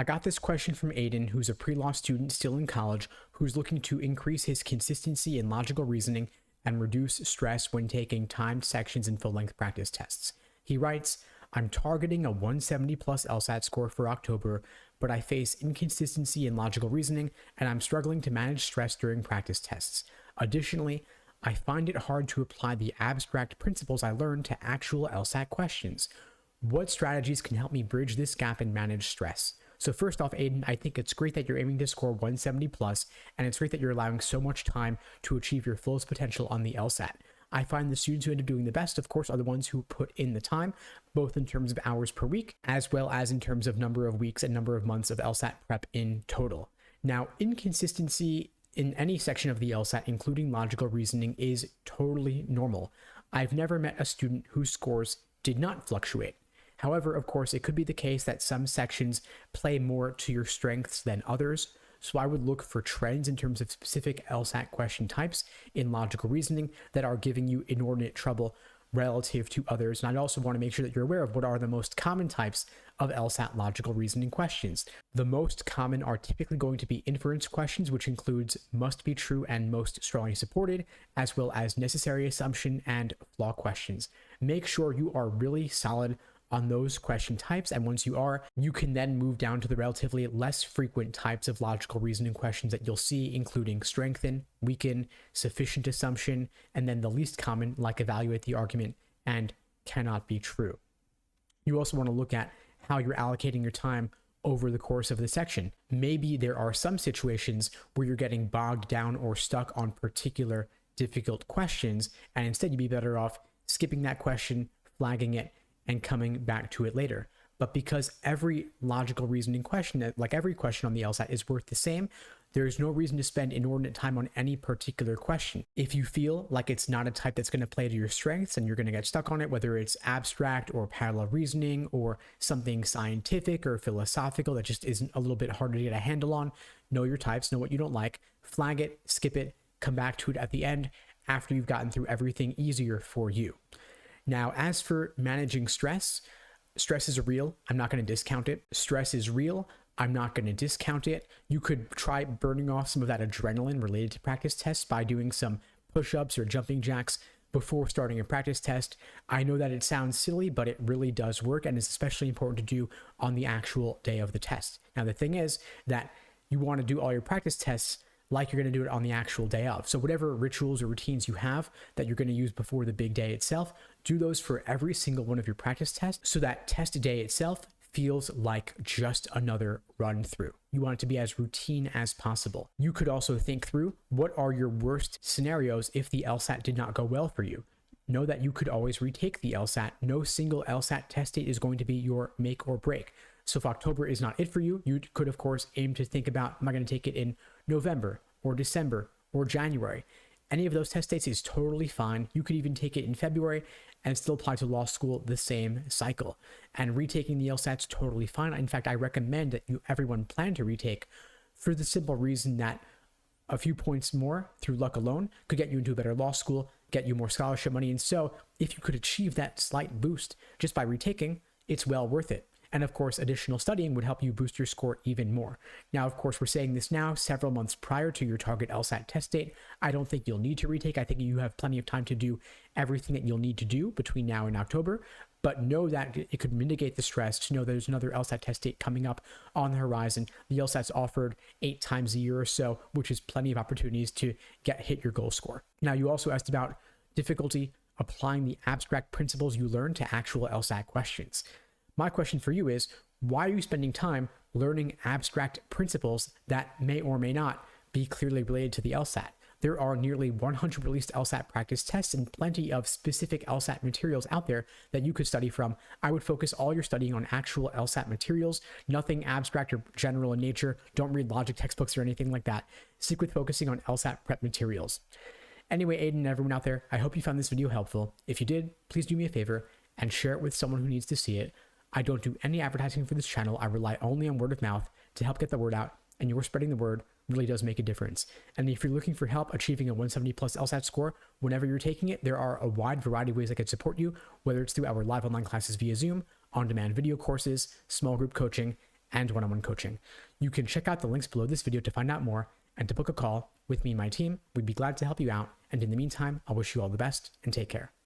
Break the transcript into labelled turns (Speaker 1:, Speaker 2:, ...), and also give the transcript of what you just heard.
Speaker 1: I got this question from Aiden, who's a pre-law student still in college, who's looking to increase his consistency in logical reasoning and reduce stress when taking timed sections and full-length practice tests. He writes, I'm targeting a 170 plus LSAT score for October, but I face inconsistency in logical reasoning and I'm struggling to manage stress during practice tests. Additionally, I find it hard to apply the abstract principles I learned to actual LSAT questions. What strategies can help me bridge this gap and manage stress? So first off, Aiden, I think it's great that you're aiming to score 170 plus, and it's great that you're allowing so much time to achieve your fullest potential on the LSAT. I find the students who end up doing the best, of course, are the ones who put in the time, both in terms of hours per week, as well as in terms of number of weeks and number of months of LSAT prep in total. Now, inconsistency in any section of the LSAT, including logical reasoning, is totally normal. I've never met a student whose scores did not fluctuate. However, of course, it could be the case that some sections play more to your strengths than others. So I would look for trends in terms of specific LSAT question types in logical reasoning that are giving you inordinate trouble relative to others. And I'd also want to make sure that you're aware of what are the most common types of LSAT logical reasoning questions. The most common are typically going to be inference questions, which includes must be true and most strongly supported, as well as necessary assumption and flaw questions. Make sure you are really solid on those question types, and once you are, you can then move down to the relatively less frequent types of logical reasoning questions that you'll see, including strengthen, weaken, sufficient assumption, and then the least common, like evaluate the argument and cannot be true. You also want to look at how you're allocating your time over the course of the section. Maybe there are some situations where you're getting bogged down or stuck on particular difficult questions, and instead you'd be better off skipping that question, flagging it, and coming back to it later. But because every logical reasoning question, like every question on the LSAT, is worth the same, there is no reason to spend inordinate time on any particular question. If you feel like it's not a type that's going to play to your strengths and you're going to get stuck on it, whether it's abstract or parallel reasoning or something scientific or philosophical that just isn't a little bit harder to get a handle on, know your types, know what you don't like, flag it, skip it, come back to it at the end after you've gotten through everything easier for you. Now, as for managing stress, stress is real. I'm not going to discount it. Stress is real. I'm not going to discount it. You could try burning off some of that adrenaline related to practice tests by doing some push-ups or jumping jacks before starting a practice test. I know that it sounds silly, but it really does work, and it's especially important to do on the actual day of the test. Now, the thing is that you want to do all your practice tests like you're going to do it on the actual day of. So whatever rituals or routines you have that you're going to use before the big day itself, do those for every single one of your practice tests so that test day itself feels like just another run through. You want it to be as routine as possible. You could also think through what are your worst scenarios if the LSAT did not go well for you. Know that you could always retake the LSAT. No single LSAT test date is going to be your make or break. So if October is not it for you, you could, of course, aim to think about, am I going to take it in November or December or January? Any of those test dates is totally fine. You could even take it in February and still apply to law school the same cycle. And retaking the LSAT's totally fine. In fact, I recommend that everyone plan to retake for the simple reason that a few points more through luck alone could get you into a better law school, get you more scholarship money. And so if you could achieve that slight boost just by retaking, it's well worth it. And of course, additional studying would help you boost your score even more. Now, of course, we're saying this now several months prior to your target LSAT test date. I don't think you'll need to retake. I think you have plenty of time to do everything that you'll need to do between now and October. But know that it could mitigate the stress to know there's another LSAT test date coming up on the horizon. The LSAT's offered 8 times a year or so, which is plenty of opportunities to hit your goal score. Now, you also asked about difficulty applying the abstract principles you learned to actual LSAT questions. My question for you is, why are you spending time learning abstract principles that may or may not be clearly related to the LSAT? There are nearly 100 released LSAT practice tests and plenty of specific LSAT materials out there that you could study from. I would focus all your studying on actual LSAT materials, nothing abstract or general in nature. Don't read logic textbooks or anything like that. Stick with focusing on LSAT prep materials. Anyway, Aiden and everyone out there, I hope you found this video helpful. If you did, please do me a favor and share it with someone who needs to see it. I don't do any advertising for this channel. I rely only on word of mouth to help get the word out, and your spreading the word really does make a difference. And if you're looking for help achieving a 170 plus LSAT score, whenever you're taking it, there are a wide variety of ways I could support you, whether it's through our live online classes via Zoom, on-demand video courses, small group coaching, and one-on-one coaching. You can check out the links below this video to find out more and to book a call with me and my team. We'd be glad to help you out. And in the meantime, I wish you all the best and take care.